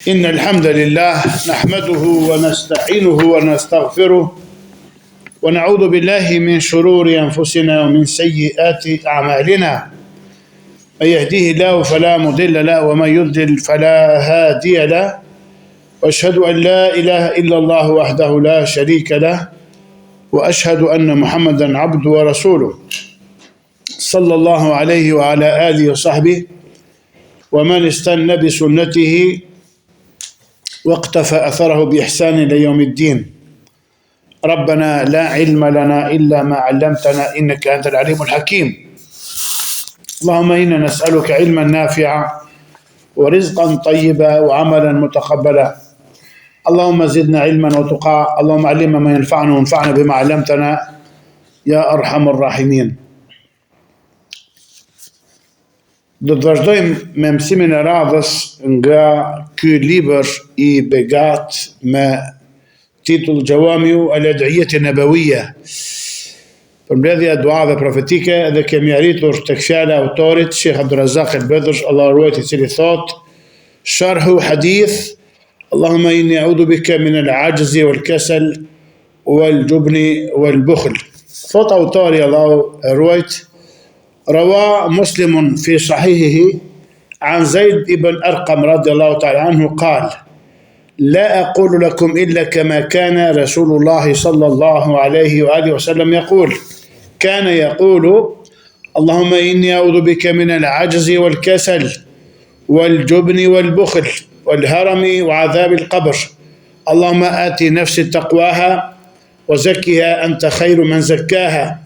إن الحمد لله نحمده ونستعينه ونستغفره ونعوذ بالله من شرور أنفسنا ومن سيئات أعمالنا من يهديه الله فلا مضل له ومن يضلل فلا هادي له وأشهد أن لا إله إلا الله وحده لا شريك له وأشهد أن محمدا عبده ورسوله صلى الله عليه وعلى آله وصحبه ومن استنى بسنته واقتفى أثره بإحسان إلى يوم الدين. ربنا لا علم لنا إلا ما علمتنا إنك أنت العليم الحكيم. اللهم إنا نسألك علما نافعا ورزقا طيبا وعملا متقبلا. اللهم زدنا علما وتقى. اللهم علمنا ما ينفعنا وانفعنا بما علمتنا يا أرحم الراحمين. Do të vazhdojmë me mësimin e radhës nga ky libër I begat me titull Gjawamiu al-Ad'iyati Nabawiyya, përmbledhja e duave profetike, dhe kemi arritur tek fjala e autorit Sheikh Abdulrazak al-Badr, Allah ruajt, I cili thot: Sharhu hadith Allahumma inni a'udhu bika min al-'ajzi wal-kasal wal-jubni wal-bukhl. Thot autori, Allah ruajt: روى مسلم في صحيحه عن زيد بن أرقم رضي الله تعالى عنه قال: لا أقول لكم إلا كما كان رسول الله صلى الله عليه وآله وسلم يقول. كان يقول: اللهم إني أعوذ بك من العجز والكسل والجبن والبخل والهرم وعذاب القبر. اللهم آت نفسي تقواها وزكها أنت خير من زكاها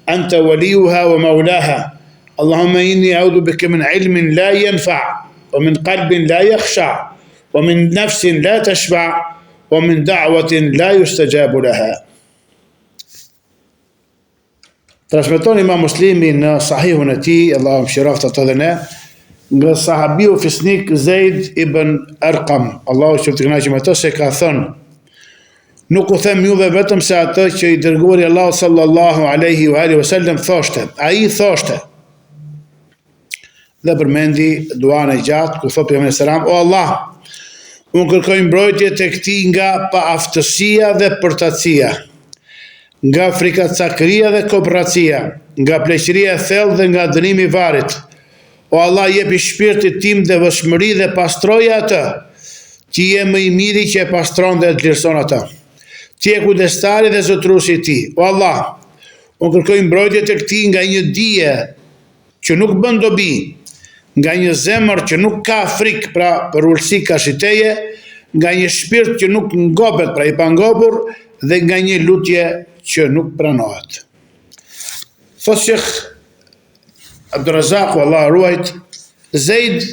أنت وليها ومولاها. اللهم إني أعوذ بك من علم لا ينفع ومن قلب لا يخشع ومن نفس لا تشبع ومن دعوة لا يستجاب لها. Transmeton Imam Muslimi në sahihun e tij, Allahu mëshiroftë ato dhe ne, nga sahabiu fisnik Zeid ibn Arqam, Allahu qoftë I kënaqur me to, se ka thënë: Nuk u them juve vetëm se atë që I dërguari Allah sallallahu alaihi wa alihi wasallam thoshte. Ai thoshte, dhe përmendi duan e gjatë ku thot pejgamberi selam: O Allah, unë kërkoj mbrojtje tek ti nga paaftësia dhe përtatësia, nga frikacakëria dhe kopratësia, nga pleqëria e thellë dhe nga dënimi I varrit. O Allah, jepi shpirtit tim dhe vëshmëri dhe pastroja atë. Ti je më I miri që e pastron dhe e vlerëson atë. Ti je kujdestari dhe zotruesi I tij. O Allah, unë kërkoj mbrojtje tek ti nga një dije që nuk bën dobi, nga një zemër që nuk ka frikë, pra për ulësi kashiteje, nga një shpirt që nuk ngopet, pra I pangopur, dhe nga një lutje që nuk pranohet. Thot Sheikh Abdulrazak, Allah ruajt, Zeid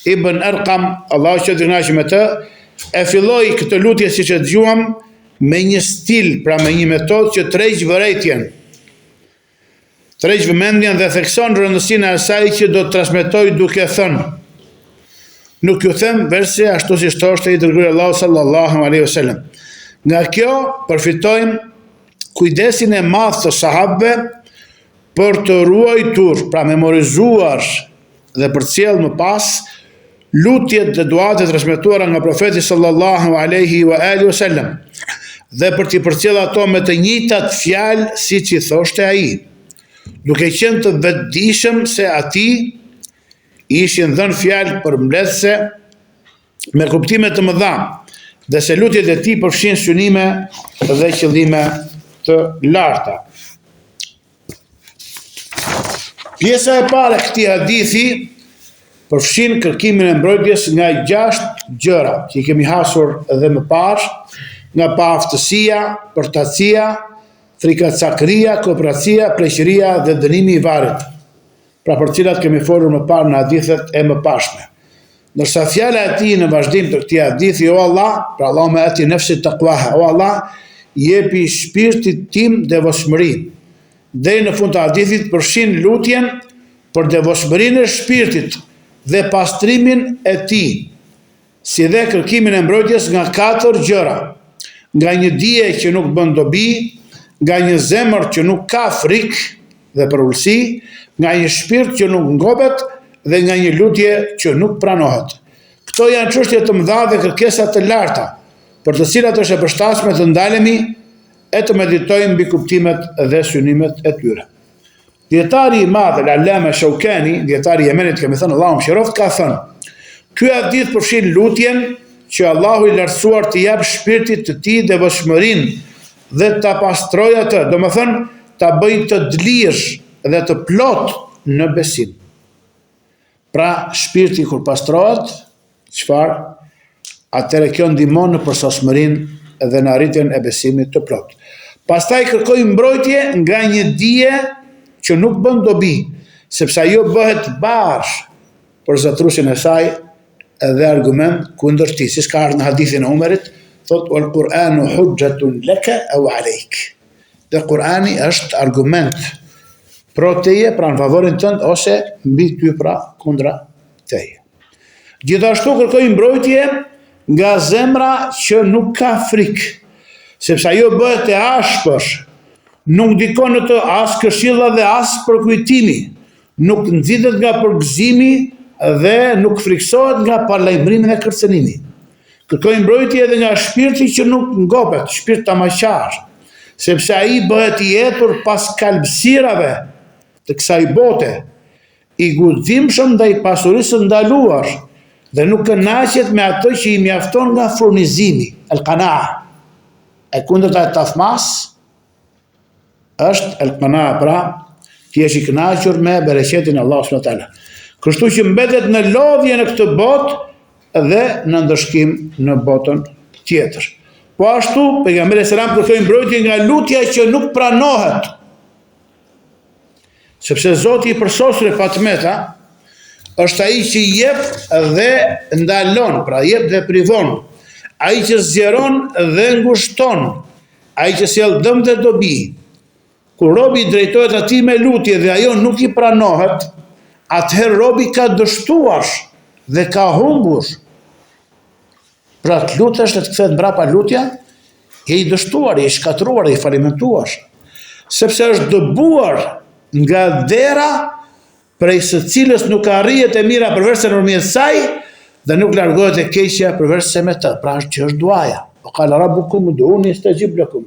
ibn Arqam, Allah që të kënaqur me të, e filloi këtë lutje siç e dëgjuam me një stil, pra me një metodë që tërheq vërejtjen, tërheq vëmendjen dhe thekson rëndësinë e asaj që do të transmetoj duke thënë: Nuk ju them verse ashtu siç thoshte I dërguari Allahu sallallahu alaihi wasallam. Nga kjo përfitojmë kujdesin e madh të sahabëve për të ruajtur, pra memorizuar dhe përcjell më pas lutjet dhe duat e transmetuara nga profeti sallallahu alaihi wa alihi wasallam, dhe për t'i përcjell ato me të njëjtat fjalë siç I thoshte ai, duke qenë të vetëdijshëm se atij ishin dhënë fjalë përmbledhëse me kuptime të mëdha, dhe se lutjet e tij përfshin synime dhe qëllime të larta. Pjesa e parë e këtij hadithi përfshin kërkimin e mbrojtjes nga 6 gjëra që I kemi hasur edhe më parë, nga paaftësia, përtatësia, frikacakëria, kopratësia, pleqëria dhe dënimi I varrit, pra për cilat kemi folur më parë në hadithet e mëparshme. Ndërsa fjala e tij në vazhdim të këtij hadithi: O Allah, pra Allahumma ati nafsi taqwaha, o Allah, jepi shpirtit tim devotshmëri. Deri në fund të hadithit përfshin lutjen për devotshmërinë e shpirtit dhe pastrimin e tij, si dhe kërkimin e mbrojtjes nga 4 gjëra: nga një dije që nuk bën dobi, nga një zemër që nuk ka frikë dhe përulësi, nga një shpirt që nuk ngopet dhe nga një lutje që nuk pranohet. Këto janë çështje të mëdha dhe kërkesa të larta, për të cilat është e përshtatshme të ndalemi e të meditojmë mbi kuptimet dhe synimet e tyre. Dietari i madh Al-Allama Shaukani, dietari i Yemenit, kemi thënë Allahu mëshiroft, ka thënë: ky hadith përfshin lutjen që Allahu i lartësuar të jap shpirtit të tij devotshmërinë dhe ta pastrojë atë, domethënë ta bëjë të lirë dhe të plot në besim. Pra shpirti kur pastrohet, çfarë? Atëherë kjo ndihmon në përsosmërinë dhe në arritjen e besimit të plot. Pastaj kërkoj mbrojtje nga një dije që nuk bën dobi, sepse ajo bëhet barë për zotrusin e saj dhe argument kundër tij, siç ka ardhur në hadithin e Umerit, thotë wal Qur'anu hujjatun laka aw alayk. Dhe Kur'ani është argument pro teje, pra në favorin tënd, ose mbi ty, pra kundra teje. Gjithashtu kërkoj mbrojtje nga zemra që nuk ka frikë, sepse ajo bëhet e ashpër, nuk ndikon në të as këshilla dhe as përkujtimi, nuk nxithet nga përgëzimi dhe nuk friksohet nga parlajmërimi dhe kërcënimi. Kërkoj mbrojtje edhe nga shpirti që nuk ngopet, shpirt tamaqar, sepse ai bëhet i etur pas kalbësirave të kësaj bote, i guximshëm ndaj pasurisë së ndaluar dhe nuk kënaqet me atë që i mjafton nga furnizimi, el-qanaa. E kundërta e tafmas është el-qanaa, pra ti jesh i kënaqur me bereqetin e Allahut subhanahu wa taala. Kështu që mbetet në lodhje në këtë botë dhe në ndëshkim në botën tjetër. Po ashtu, pejgamberi selam kërkoi mbrojtje nga lutja që nuk pranohet. Sepse Zoti i përsosur e patmeta është ai që jep dhe ndalon, pra jep dhe privon, ai që zgjeron dhe ngushton, ai që sjell dëm dhe dobi. Kur robi drejtohet atij me lutje dhe ajo nuk i pranohet, atëherë robi ka dështuar dhe ka humbur. Pra të lutesh dhe të kthehet mbrapa lutja, je i dështuar, je i shkatruar, je i falimentuar, sepse është dëbuar nga dera prej së cilës nuk arrihet e mira përveç se nëpërmjet saj dhe nuk largohet e keqja përveç se me të. Pra që është duaja. O qala rabbukum ud'uni astajib lakum.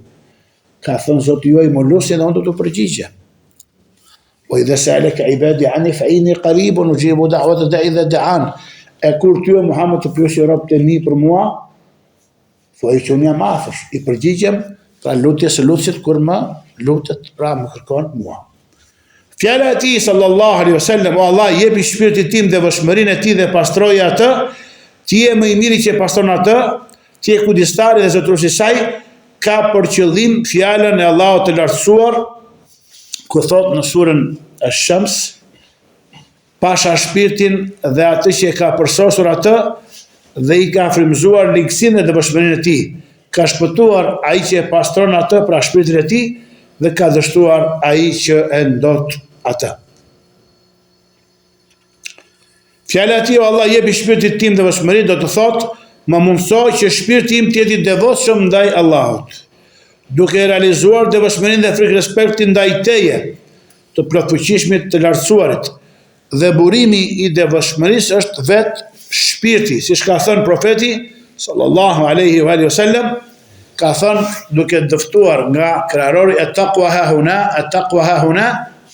Ka thënë Zoti juaj, më lusni dhe unë do t'u përgjigjem. O idha sa'alaka ibadi anni fa inni qaribun ujibu da'wata da'i idha da'an. E kur ty o Muhammed të pyesë robët e mi për mua, thuaj që unë jam afër, i përgjigjem, pra lutjes së lutësit kur më lutet, pra më kërkon mua. Fjala e tij sallallahu alaihi wasallam, o Allah, jepi shpirtit tim dhe vëshmërinë e tij dhe pastroje atë, ti je më i miri që pastron atë, ti je kujdestari dhe zotruesi i saj, ka për qëllim fjalën e Allahut të lartësuar, ku thot në surën Ash-Shams, pasha shpirtin dhe atë që e ka përsosur atë dhe i ka frymëzuar ligësinë dhe vëshmërinë e tij. Ka shpëtuar ai që e pastron atë, pra shpirtin e tij, dhe ka dështuar ai që e ndot atë. Fjala e tij, o Allah, jepi shpirtit tim dhe vëshmërinë, do të thotë, më mundëso që shpirti im të jetë i devotshëm ndaj Allahut, duke realizuar devotshmërinë dhe frikë respektin ndaj teje, të plotfuqishmit të lartësuarit. Dhe burimi i devotshmërisë është vetë shpirti, siç ka thënë profeti sallallahu alaihi wasallam, ka thënë duke dëftuar nga krahërori at-taqwa ha huna, at-taqwa ha huna,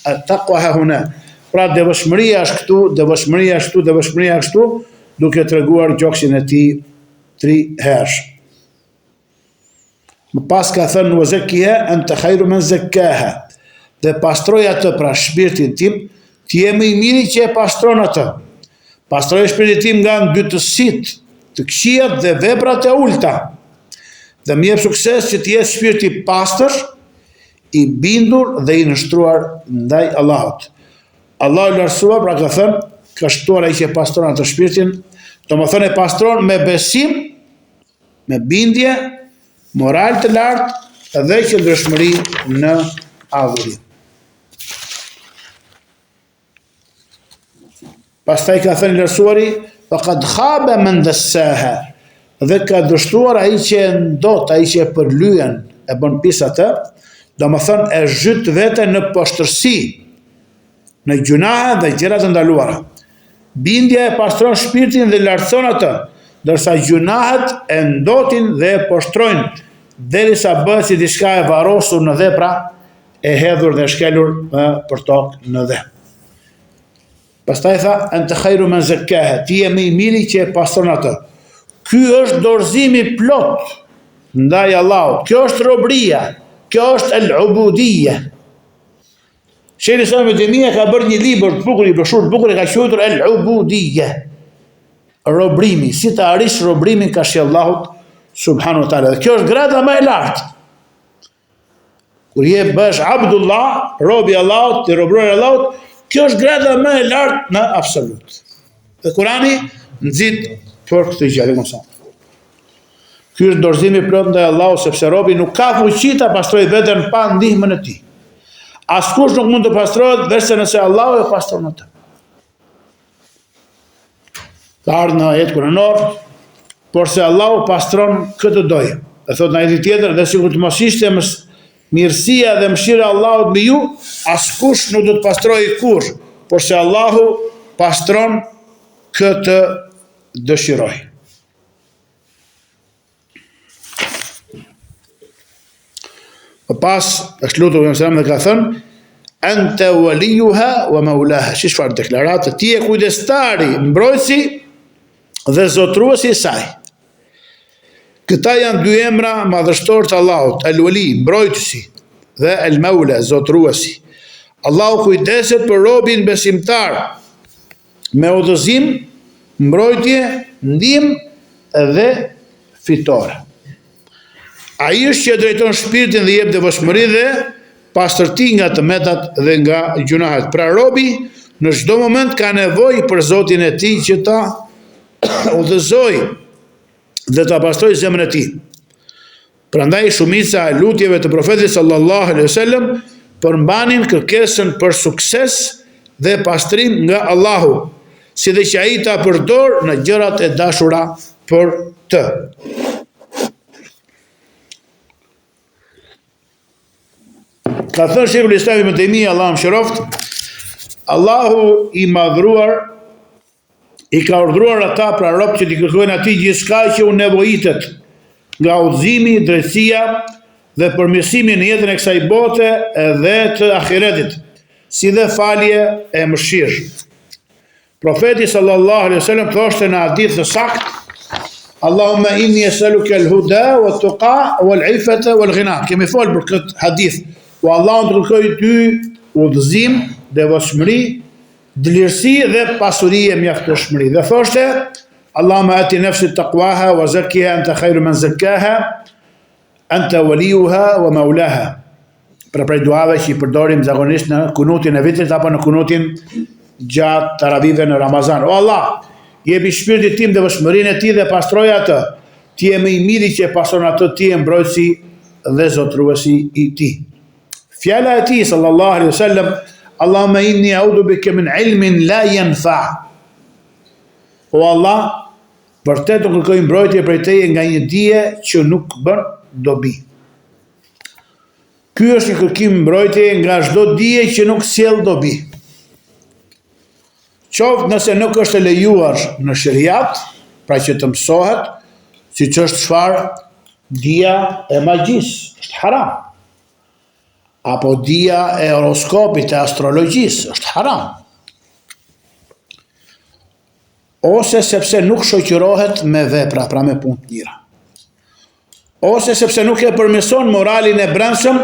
at-taqwa ha huna. Pra devotshmëria është këtu, devotshmëria është këtu, devotshmëria është këtu, duke treguar gjoksin e tij 3 herë. Më pas ka thënë wa zakkiha anta khairu man zakkaha. Dhe pastroj atë, pra shpirtin tim, ti je më i miri që e pastron atë. Pastroj shpirtin tim nga ndytësitë, të këqijat dhe veprat e ulta. Dhe më jep sukses që të jetë shpirti pastër, i bindur dhe i nështruar ndaj Allahut. Allahu i lartësuar, pra ka thënë, ka shtuar ai që e pastron atë shpirtin, domethënë e pastron me besim, me bindje, moral të lartë dhe qëndrueshmëri në adhurim. Pastaj ka thënë lartësuari, faqad khaba man dassaha. Dhe ka dështuar ai që e ndot, ai që e përlyen, e bën pis atë, domethënë e zhyt veten në poshtërsi, në gjunahe dhe gjëra të ndaluara. Bindja e pastron shpirtin dhe lartëson atë, ndërsa gjunahet e ndotin dhe e poshtrojnë, derisa bëhet si diçka e varrosur në dhe pra e hedhur dhe shkelur për tokë në dhe. Pastaj tha, ente khairu men zakkaha, ti je më i miri që e pastron atë. Ky është dorëzimi plot ndaj Allahut. Kjo është robëria, kjo është el-ubudiyya. Sheikh Islam Ibn Taymija ka bërë një libër të bukur, të bukur e ka quajtur el-ubudiyya. Robrimi, si të arish robrimin ka shi Allahut subhanahu wa taala. Kjo është grada më e lartë. Kur je bësh Abdullah, robi Allahut, të robrori Allahut, kjo është grada më e lartë në absolut. Dhe Kurani nxit për këtë gjë, alaykum. Ky është dorëzimi plot ndaj Allahut, sepse robi nuk ka fuqi ta pastrojë veten pa ndihmën e tij. Askush nuk mund të pastrohet vetëm nëse Allahu e pastron atë. Ka ardhur në ajet kuranor, por se Allahu pastron këtë dojë. E thot në ajet tjetër, dhe sikur të mos ishte mirësia dhe mëshira e Allahut me ju, askush nuk do të pastrojë kurrë, por se Allahu pastron këtë dëshiroj. Pas është lutur dhe ka thënë, ente walijuha wa maulaha. Çfarë deklaratë? Ti je kujdestari, mbrojtësi dhe zotruesi i saj. Këta janë dy emra madhështor të Allahut, el-wali, mbrojtësi, dhe el-maula, zotruesi. Allahu kujdeset për robin besimtar me udhëzim, mbrojtje, ndihmë dhe fitore. Ai është që drejton shpirtin dhe jep devotshmëri dhe pastërti nga tëmetat dhe nga gjunahet. Pra robi në çdo moment ka nevojë për Zotin e tij që ta udhëzojë dhe ta pastrojë zemrën e tij. Prandaj shumica e lutjeve të profetit sallallahu alaihi wasallam përmbanin kërkesën për sukses dhe pastrim nga Allahu, si dhe që ai ta përdor në gjërat e dashura për të. Ka thënë Sheikhul Islam Ibn Taymija, Allahu mëshiroft, Allahu i madhruar i ka urdhëruar ata pra robët që t'i kërkojnë atij gjithçka që u nevojitet, nga udhëzimi, drejtësia dhe përmirësimi në jetën e kësaj bote dhe të ahiretit, si dhe falje e mëshirë. Profeti sallallahu alaihi wasallam thoshte në hadith të saktë, Allahumma inni es'aluka al-huda wa at-tuqa wa al-'ifata wa al-ghina. Kemi folur për këtë hadith. O Allahu të kërkoj ty udhëzim, devotshmëri, dëlirësi dhe pasuri e mjaftëshmëri. Dhe thoshte, Allahumma ati nafsi taqwaha wa zakkiha anta khairu man zakkaha, anta walijuha wa maulaha. Pra prej duave që i përdorim zakonisht në kunutin e vitrit apo në kunutin gjatë taravive në Ramazan. O Allah, jepi shpirtit tim devotshmërinë e tij dhe pastroj atë. Ti je më i miri që e pastron atë, ti je mbrojtësi dhe zotruesi i tij. Fjala e tij sallallahu alaihi wasallam, Allahumma inni a'udhu bika min ilmin la yanfa. O Allah, vërtet të kërkoj mbrojtje prej teje nga një dije që nuk bën dobi. Ky është një kërkim mbrojtje nga çdo dije që nuk sjell dobi. Qoftë nëse nuk është e lejuar në shariat, pra që të mësohet, siç është çfarë dija e magjisë, është haram. Apo dija e horoskopit, e astrologjisë, është haram. Ose sepse nuk shoqërohet me vepra, pra me punë të mira. Ose sepse nuk e përmirëson moralin e brendshëm,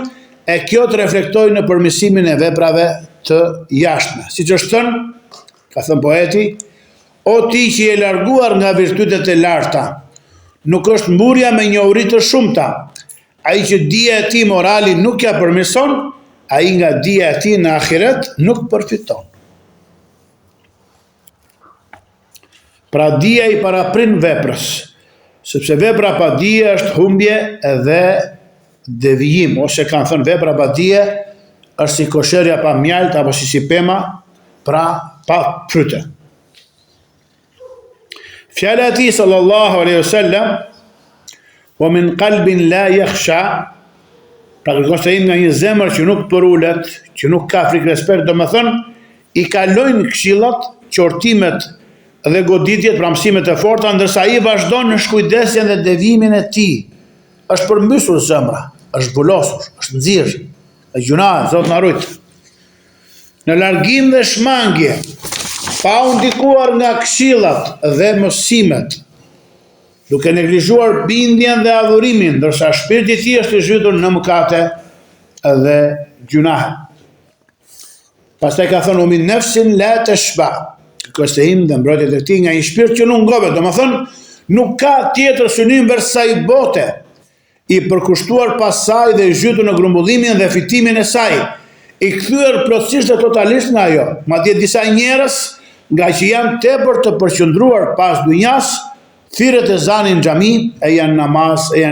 e kjo të reflektojë në përmirësimin e veprave të jashtme. Siç është thënë, ka thënë poeti, o ti që je larguar nga virtytet e larta, nuk është mburja me njohuri të shumta. Ai që dija e tij morali nuk ja përmirëson, ai nga dija e tij në ahiret nuk përfiton. Pra dija i paraprin veprës, sepse vepra pa dije është humbje edhe devijim, ose kanë thënë vepra pa dije është si kosherja pa mjalt apo si pema, pra pa fryte. Fjala e tij sallallahu alaihi wasallam, wa min qalbin la yakhsha, pra kërkosë nga një zemër që nuk përulet, që nuk ka frikë respekt, do më thënë, i kalojnë këshillat qortimet dhe goditjet, pra mësimet e forta, ndërsa ai vazhdon në shkujdesjen dhe devimin e tij. Është përmbysur zemra, është zbulosur, është nxirr, e gjunahet, Zot na rujt. Në largim dhe shmangje, pa u ndikuar nga këshillat dhe mësimet, duke neglizhuar bindjen dhe adhurimin, ndërsa shpirti i tij është i zhytur në mëkate dhe gjunahe. Pastaj ka thënë min nafsin la tashba, kërkesim dhe mbrojtjet e tij nga një shpirt që nuk ngohet, domethënë nuk ka tjetër synim vers saj bote, i përkushtuar pas saj dhe i zhytur në grumbullimin dhe fitimin e saj, i kthyer plotësisht dhe totalisht nga ajo. Madje disa njerëz, nga që janë tepër të përqendruar pas dunjas, thirret e zanin xhami, e janë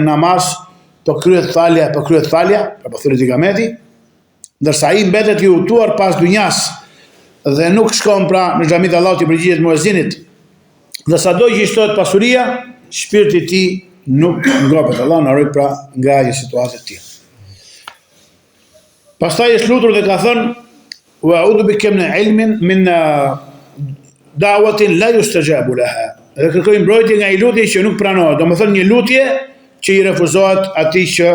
namaz, po kryet falja, apo thirret ikameti, ndërsa ai mbetet i udhëtuar pas dunjas dhe nuk shkon pra në xhamin e Allahut i përgjigjet muezinit. Dhe sado që i shtohet pasuria, shpirti i tij nuk ngopet. Allah na ruaj pra nga një situatë e tillë. Pastaj është lutur dhe ka thënë wa a'udhu bika min ilmin min da'watin la yustajabu laha. Dhe kërkoj mbrojtje nga një lutje që nuk pranohet, domethënë një lutje që i refuzohet atij që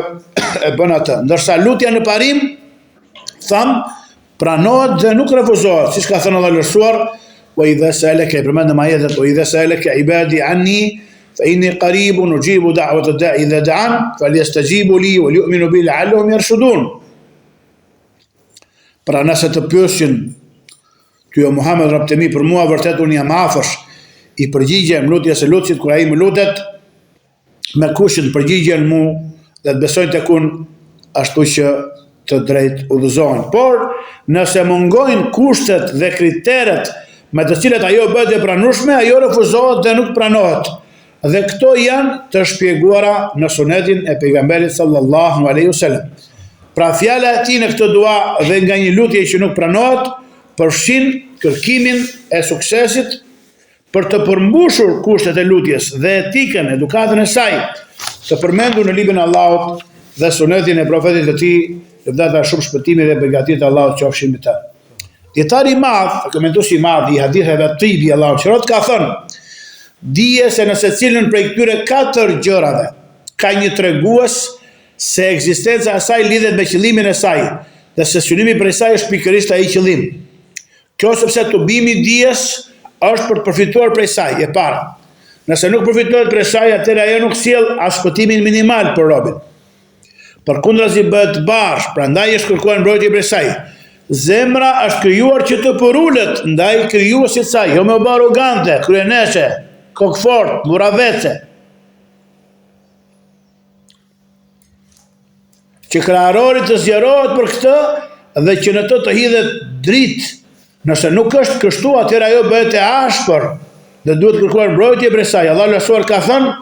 e bën atë. Ndërsa lutja në parim, pranohet dhe nuk refuzohet, siç ka thënë Allahu i Lërsuar, wa idha sa'alaka, përmendëm ajetet, wa idha sa'alaka ibadi anni fa inni qaribun ujibu da'wata da'i idha da'an falyastajibu li wa yu'minu bi la'allahum yarshudun. Pra nëse të pyesin ty o Muhammed rabtemi për mua, vërtet unë jam afër, i përgjigjem lutjes së lutësit kur ai më lutet, me kushin përgjigjen mu dhe të besojnë tek unë ashtu që të drejt udhëzohen. Por nëse mungojnë kushtet dhe kriteret me të cilat ajo bëhet e pranueshme, ajo refuzohet dhe nuk pranohet. Dhe këto janë të shpjeguara në sunetin e pejgamberit sallallahu alaihi wasallam. Pra fjala e tij në këtë dua dhe nga një lutje që nuk pranohet, përfshin kërkimin e suksesit për të përmbushur kushtet e lutjes dhe etikën, edukatën e saj, të përmendur në librin e Allahut dhe sunetin e profetit të tij, lëvdata shumë shpëtimi dhe begatit Allahut qofshin me ta. Dietari i madh, komentuesi i madh i haditheve të Tibi Allahu qirot ka thënë, dije se në secilin prej këtyre 4 gjërave ka një tregues se ekzistenca e saj lidhet me qëllimin e saj dhe se synimi prej saj është pikërisht ai qëllim. Kjo sepse tubimi dijes është për të përfituar prej saj, e para. Nëse nuk përfitohet prej saj, atëherë ajo nuk sjell as shpëtimin minimal për robën. Përkundrazi bëhet barsh, prandaj është kërkuar mbrojtje prej saj. Zemra është krijuar që të përulet ndaj krijuesit të saj, jo me bë arrogante, kryeneshe, kokfort, murravece. Që krahërori të zgjerohet për këtë dhe që në të hidhet dritë. Nëse nuk është kështu, atëherë ajo bëhet e ashpër dhe duhet kërkuar mbrojtje prej saj. Allahu Lërsuar ka thënë: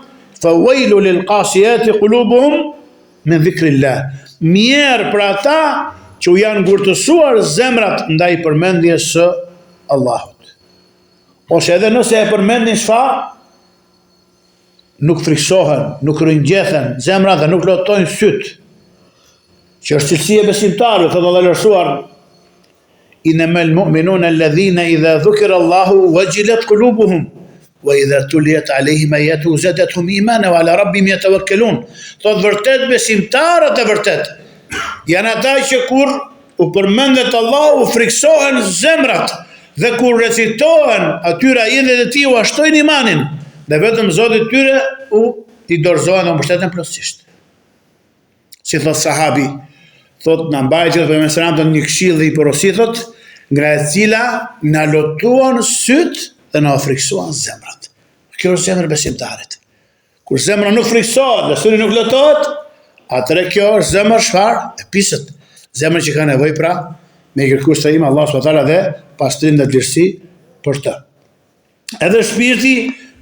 "Fa wailu lil qasiyati qulubuhum min dhikrillah." Mirë për ata që u janë ngurtësuar zemrat ndaj përmendjes së Allahut. Ose edhe nëse e përmendin çfarë, nuk friksohen, nuk rëngjethen zemrat dhe nuk lotojnë syt. Që është cilësia e besimtarit, thotë Allahu Lërsuar: "Innamal mu'minuna alladhina idha dhukira Allahu wajilat qulubuhum wa idha tuliyat alayhim ayatuhu zadatuhum imana wa ala rabbihim yatawakkalun." Thotë vërtet besimtarët e vërtet janë ata që kur u përmendet Allahu friksohen zemrat dhe kur recitohen atyre ajetet e tij u ashtojnë imanin dhe vetëm Zoti i tyre i dorëzohen dhe mbështeten plotësisht. Si thot sahabi, thot na mbajtje për mesrantë një këshill dhe i porosi thot, nga e cila na lotuan syt dhe na friksuan zemrat. Kjo është zemra besimtarit. Kur zemra nuk friksohet dhe syri nuk lotohet, atëre kjo është zemër çfarë? E pisët. Zemër që ka nevojë pra me kërkuar strehim Allah subhanahu wa taala dhe pastrim dhe vlerësi për të. Edhe shpirti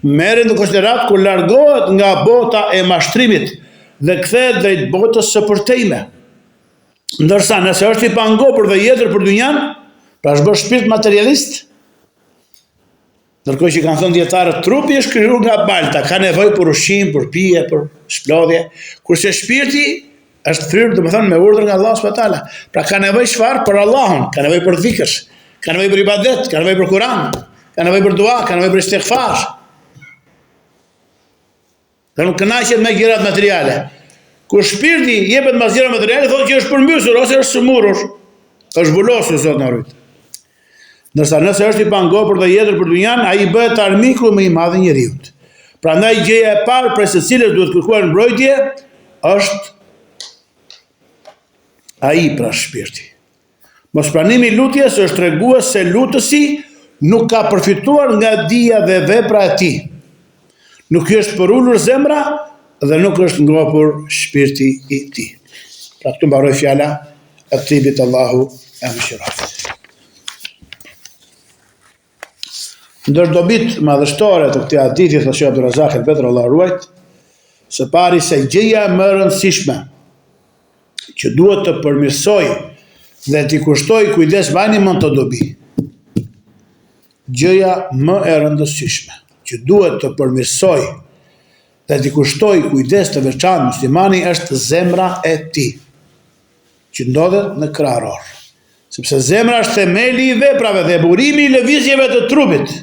merret në konsiderat kur largohet nga bota e mashtrimit dhe kthehet drejt botës së përtejme. Ndërsa nëse është i pangopur dhe jetër për dynjan, pra është bërë shpirt materialist, ndërkohë që kanë thënë dietarët, trupi është krijuar nga balta, ka nevojë për ushqim, për pije, për shplodhje, kurse shpirti është thyrë, domethënë me urdhër nga Allahu subhanahu wa taala. Pra ka nevojë çfarë? Për Allahun, ka nevojë për dhikr, ka nevojë për ibadet, ka nevojë për Kur'an. ka nevojë për dua, ka nevojë për istighfar. Dhe nuk kënaqet me gjërat materiale. Kur shpirti jepet mbas gjërave materiale, thotë që është përmbysur ose është sëmurur, është zbulosur, Zot na rujt. Ndërsa nëse është i pangopër dhe jetër për dunjan, ai bëhet armiku më i madh i njeriut. Prandaj gjëja e parë për secilës duhet kërkuar mbrojtje është ai pra shpirti. Mospranimi i lutjes është tregues se lutësi nuk ka përfituar nga dija dhe vepra e tij. Nuk është përulur zemra dhe nuk është ngropur shpirti i tij. Pra këtu mbaroj fjala e tibit Allahu e mëshiroft. Ndër dobit madhështore të këtij hadithi, thotë Sheikh Abdulrazak el-Bedr, Allah ruajt, së pari se gjëja më e rëndësishme që duhet të përmirësoj dhe t'i kushtoj kujdes, vani mend të dobi. Gjëja më e rëndësishme që duhet të përmirësoj dhe t'i kushtoj kujdes të veçantë muslimani është zemra e tij, që ndodhet në krahëror. Sepse zemra është themeli i veprave dhe burimi i lëvizjeve të trupit.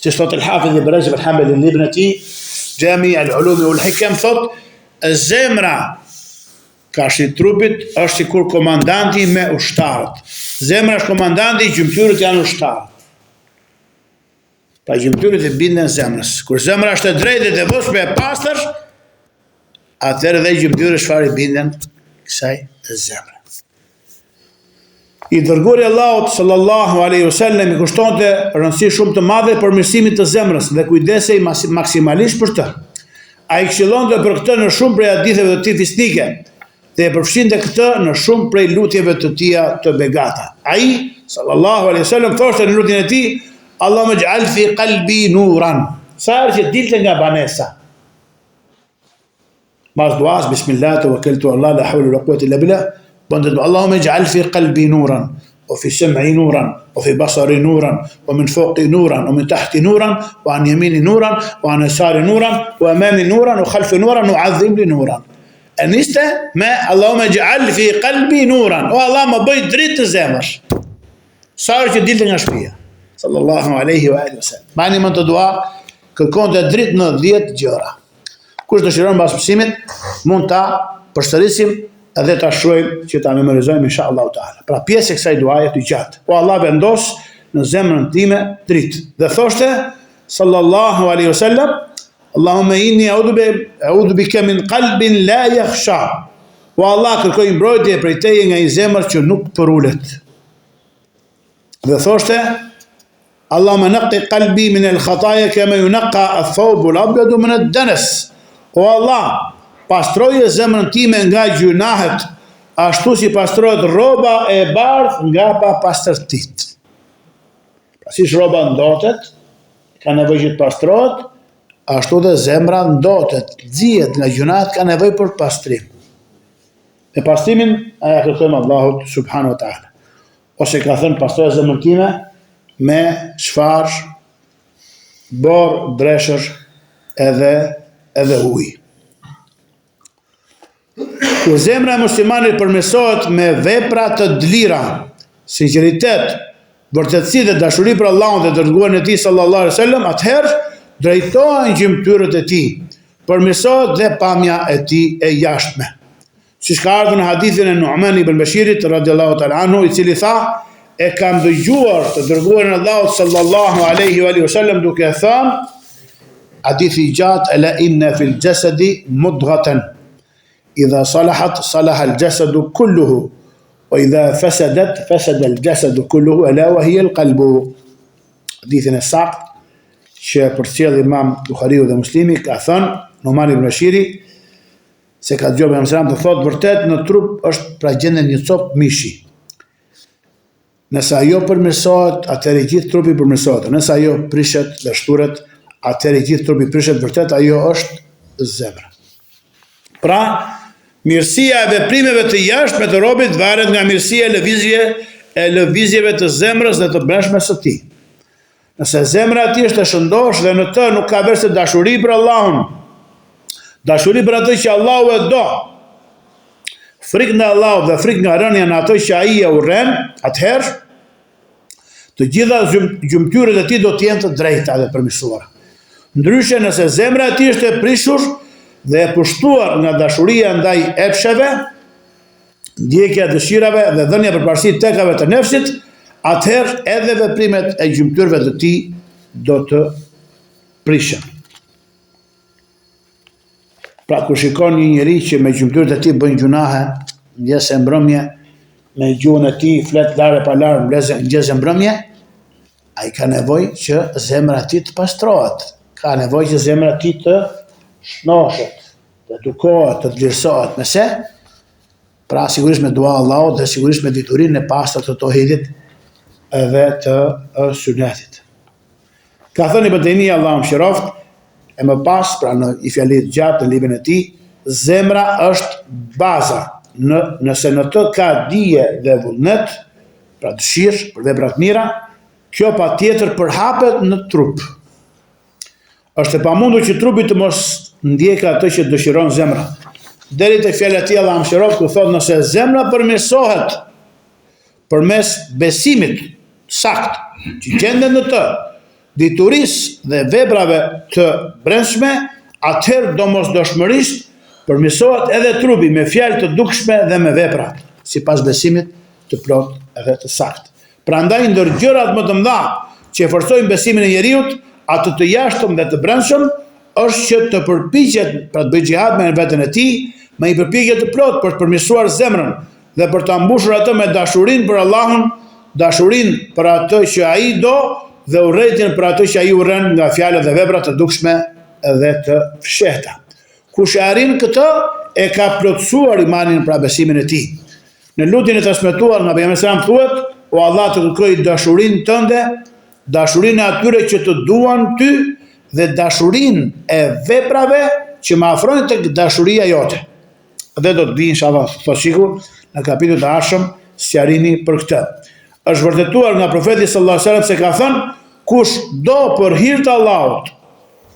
Si thot el-Hafidh ibn Rajab al-Hanbali në librin e tij, Jami al-Ulum wal-Hikam, thot zemra kashi trupit është sikur komandanti me ushtarët. Zemra është komandanti, gjymtyrët janë ushtarët. Pra gjymtyrët e binden zemrës. Kur zemra është e drejtë, e devotshme, e pastër, atëherë dhe gjymtyrët çfarë binden kësaj zemre. I dërguari Allahut sallallahu alaihi wasallam i kushtonte rëndësi shumë të madhe përmirësimit të zemrës dhe kujdesej maksimalisht për të. Ai këshillonte për këtë në shumë prej haditheve të tij fisnike dhe e përfshinte këtë në shumë prej lutjeve të tija të begata. Ai sallallahu alaihi wasallam thoshte në lutjen e tij, Allahumma ij'al fi qalbi nuran. Sa herë që dilte nga banesa. Mas duas, bismillah, tawakkaltu Allah, la hawla wala quwwata illa billah. اللهم اجعل في قلبي نورا وفي سمعي نورا وفي بصري نورا ومن فوقي نورا ومن تحتي نورا وعن يميني نورا وعن يساري نورا وامامي نورا وخلفي نورا وعظم لي نورا. انسته ما اللهم اجعل في قلبي نورا. والله ما bëj dritë të zemrës. Sa që dilte nga shtëpia. Sallallahu alaihi wa alihi wasallam. Bani mend të dua, kërkonte dritë në 10 gjëra. Kush dëshiron mbas mësimit, mund ta përsërisim edhe ta shohim që ta memorizojmë inshallah taala. Pra pjesë e kësaj duaje të gjatë. O Allah, vendos në zemrën time dritë. Dhe thoshte sallallahu alaihi wasallam, Allahumma inni a'udhu bika min qalbin la yakhsha. O Allah, kërkoj mbrojtje prej teje nga një zemër që nuk përulet. Dhe thoshte Allahumma naqqi qalbi min al-khataaya kama yunqqa ath-thawb al-abyad min ad-danas. O Allah, pastroje zemrën time nga gjunahet, ashtu si pastrohet rroba e bardhë nga papastërtitë. Si rroba ndotet, ka nevojë që të pastrohet, ashtu dhe zemra ndotet, zihet nga gjunahet, ka nevojë për pastrim. Me pastrimin aja kërkojmë Allahut subhanahu wa taala. Ose ka thënë pastroje zemrën time me çfarë? Borë, breshër edhe ujë. Kur zemra e muslimanit përmirësohet me vepra të dlira, sinqeritet, vërtetësi dhe dashuri për Allahun dhe dërguarin e tij sallallahu alaihi wasallam, atëherë drejtohen gjymtyrët e tij, përmirësohet dhe pamja e tij e jashtme. Siç ka ardhur në hadithin e Nu'man ibn Bashirit radhiyallahu ta'ala anhu, i cili tha, e kam dëgjuar të dërguarin e Allahut sallallahu alaihi wasallam duke thënë, hadithi i gjatë, ala inna fil jasadi mudghatan إذا صلحت صلح الجسد كله وإذا فسدت فسد الجسد كله ألا وهي القلب. حديثنا الساق që përcjell Imam Buhariu dhe Muslimi, ka thënë Nu'man ibn Bashiri se ka dëgjuar Pejgamberin të thotë, vërtet në trup është pra gjenden një copë mishi. Nëse ajo përmirësohet, atëherë gjithë trupi përmirësohet. Nëse ajo prishet dhe shturet, atëherë gjithë trupi prishet. Vërtet ajo është zemra. Pra mirësia e veprimeve të jashtme të robit varet nga mirësia e lëvizjeve të zemrës dhe të brendshme së tij. Nëse zemra e tij është e shëndosh dhe në të nuk ka vetë dashuri për Allahun, dashuri për atë që Allahu e do, frikë nga Allahu dhe frikë nga rënja në atë që ai e urren, atëherë Të gjitha gjymtyrët e tij do të jenë të drejta dhe përmirësuara. Ndryshe nëse zemra e tij është e prishur dhe e pushtuar nga dashuria ndaj epsheve, ndjekja e dëshirave dhe dhënia përparësi tekave të nefsit, atëherë edhe veprimet e gjymtyrëve të tij do të prishen. Pra kur shikon një njeri që me gjymtyrët e tij bën gjunahe, ndjes e mbrëmje, me gjuhën e tij flet larë pa larë, ndjes e mbrëmje, ai ka nevojë që zemra e tij të pastrohet. Ka nevojë që zemra e tij të shnoshet, të edukohet, të vlerësohet. Nëse? Pra sigurisht me dua Allahut dhe sigurisht me diturinë e pastër të tohidit edhe të sunetit. Ka thënë Ibn Taymija, Allahu mëshiroft, e më pas, pra në i fjalit gjatë në librin e tij, zemra është baza. Nëse në të ka dije dhe vullnet, pra dëshirë për vepra të mira, kjo patjetër përhapet në trup. Është e pamundur që trupi të mos ndjekë atë që dëshiron zemra. Deri tek fjala e tij Allahu mëshiroft, ku thotë nëse zemra përmirësohet përmes besimit sakt, që gjendet në të, diturisë dhe veprave të brendshme, atëherë domosdoshmërisht përmirësohet edhe trupi me fjalë të dukshme dhe me vepra, sipas besimit të plot edhe të sakt. Prandaj ndër gjërat më të mëdha që forcojnë besimin e njeriut, atë të jashtëm dhe të brendshëm, është që të përpiqet pra të bëjë xhihad me veten e tij, me një përpjekje të plot për të përmirësuar zemrën dhe për ta mbushur atë me dashurinë për Allahun, dashurinë për atë që ai do dhe urrëtin për atë që ai urren nga fjalët dhe veprat të dukshme dhe të fshehta. Kush e arrin këtë, e ka plotësuar imanin pra besimin e tij. Në lutjen e transmetuar nga pejgamberi sallallahu alajhi wasallam thuhet: "O Allah, të kërkoj dashurinë tënde, dashurinë e atyre që të duan ty dhe dashurinë e veprave që më afrojnë tek dashuria jote." Dhe do të vi inshallah fashiku në kapitullin e ardhshëm sqarimi për këtë. Është vërtetuar nga profeti sallallahu alajhi wasallam se ka thënë: "Kush do për hir të Allahut,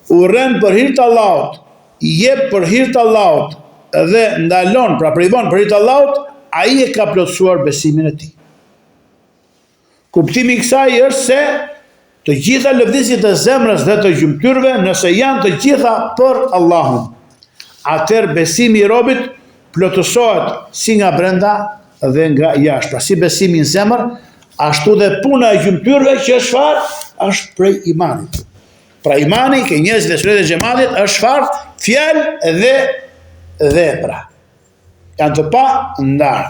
urren për hir të Allahut, jep për hir të Allahut dhe ndalon, pra privon për hir të Allahut, ai e ka plotësuar besimin e tij." Kuptimi i kësaj është se të gjitha lëvizjet e zemrës dhe të gjymtyrëve, nëse janë të gjitha për Allahun, atëherë besimi i robit plotësohet si nga brenda dhe nga jashtë. Pra si besimi në zemër, ashtu dhe puna e gjymtyrëve që është çfarë? Është prej imanit. Pra imani ke njerëzit e sunetit e xhamatit është çfarë? Fjalë dhe vepra. Janë të pa ndarë.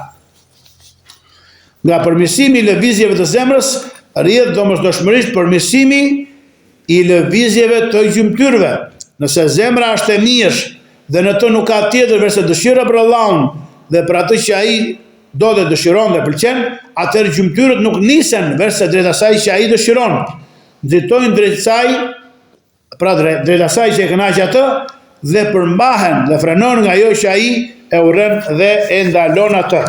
Nga përmirësimi i lëvizjeve të zemrës, rrjedh domosdoshmërisht përmirësimi i lëvizjeve të gjymtyrëve. Nëse zemra është e mirë dhe në të nuk ka tjetër veçse dëshira për Allahun dhe për atë që ai do dhe dëshiron dhe pëlqen, atëherë gjymtyrët nuk nisen veçse drejt asaj që ai dëshiron. Nxitojnë drejt saj, pra drejt asaj që e kënaq atë dhe përmbahen dhe frenohen nga ajo që ai e urren dhe e ndalon atë.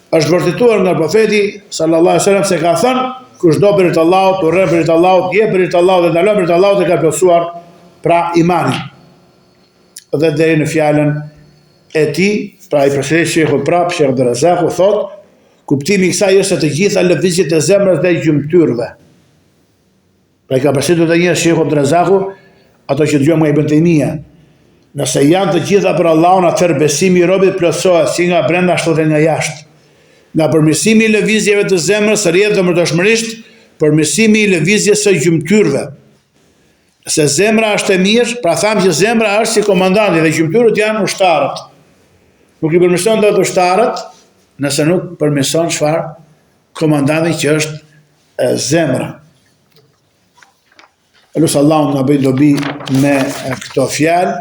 Është vërtetuar nga profeti sallallahu alajhi wasallam se ka thënë: "Kush do për të Allahut, urren për të Allahut, jep për të Allahut dhe ndalon për të Allahut, e ka plotësuar pra imanin." Dhe deri në fjalën e tij, pra i përsërit Sheikhul prap, Sheikh Abdulrazak thotë: "Kuptimi i kësaj është se të gjitha lëvizjet e zemrës dhe gjymtyrëve." Pra i ka përsëritur edhe një Sheikh Abdulrazak ato që dëgjojmë nga Ibn Taymija. Nëse janë të gjitha për Allahun, atëherë besimi i robit plotësohet si nga brenda ashtu dhe nga jashtë. Nga përmirësimi i lëvizjeve të zemrës rrjedh domosdoshmërisht përmirësimi i lëvizjes së gjymtyrëve. Se zemra është e mirë, pra thamë që zemra është si komandanti dhe gjymtyrët janë ushtarët. Nuk i përmirëson dot ushtarët nëse nuk përmirëson çfarë? Komandanti që është zemra. Lutë Allahun na bëj dobi me këto fjalë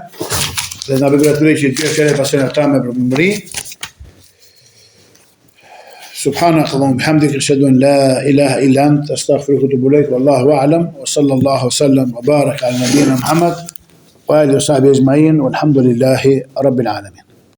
dhe na bëj gratulej që të fjalë pasionet ta me përmbëri. سبحانك اللهم وبحمدك أشهد أن لا إله إلا أنت أستغفرك وأتوب إليك والله أعلم وصلى الله وسلم وبارك على نبينا محمد وآله وصحبه أجمعين والحمد لله رب العالمين.